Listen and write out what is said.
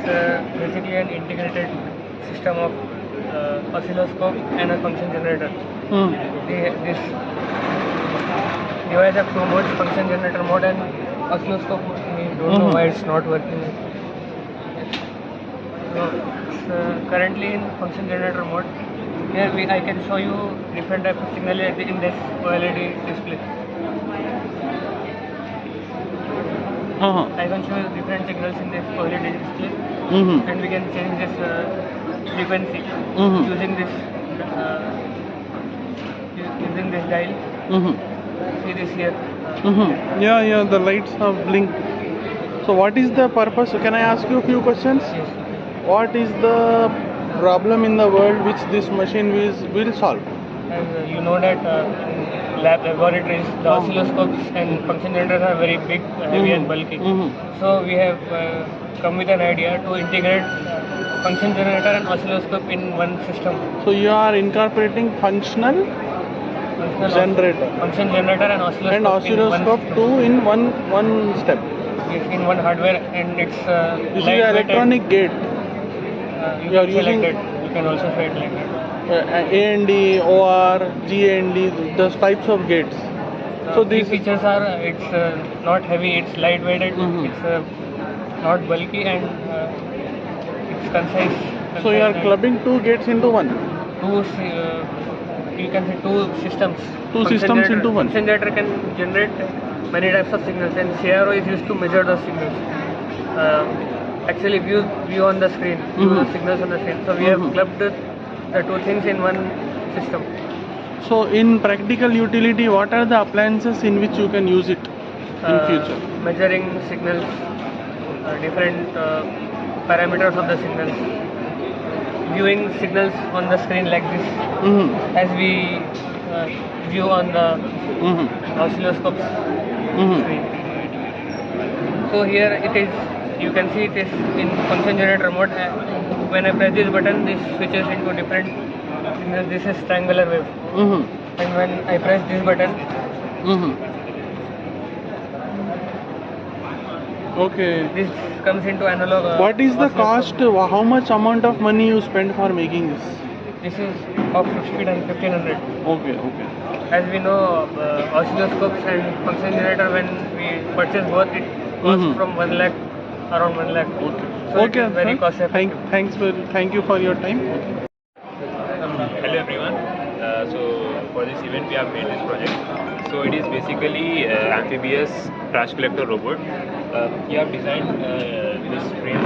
basically an integrated system of oscilloscope and a function generator. This device have two modes, function generator mode and oscilloscope mode. We don't know why it's not working. So it's currently in function generator mode. Here I can show you different types of signal in this OLED display. I can show you different signals in this OLED display, and we can change this frequency using this dial. See this here. Yeah, the lights have blinked. So what is the purpose? Can I ask you a few questions? Yes. What is the problem in the world which this machine will solve? As you know that in laboratories, the oscilloscopes and function generators are very big, heavy and bulky. So we have come with an idea to integrate function generator and oscilloscope in one system. So you are incorporating function generator and oscilloscope too in one step. In one hardware, and it's This is an electronic gate. You are using it. You can also say it like that. AND, OR, GND, those types of gates. So these these features are it's not heavy, it's lightweighted, it's not bulky, and it's concise. So you are clubbing two gates into one. You can say two systems. Two systems into one. Function generator can generate many types of signals, and CRO is used to measure those signals. Actually, view on the screen, view the signals on the screen. So we have clubbed the two things in one system. So in practical utility, what are the appliances in which you can use it in future? Measuring signals, different parameters of the signals, viewing signals on the screen like this, as we view on the oscilloscope screen. So here it is. You can see it is in function generator mode. When I press this button, this switches into different signals. This is triangular wave. And when I press this button, okay, this comes into analog. What is the cost? How much amount of money you spend for making this? This is of 1500. Okay. As we know, oscilloscopes and function generator, when we purchase both, it costs from 1 lakh, around 1 lakh. So it is very cost effective. Thank you for your time. Hello everyone. So for this event we have made this project. So it is basically amphibious trash collector robot. We have designed this frame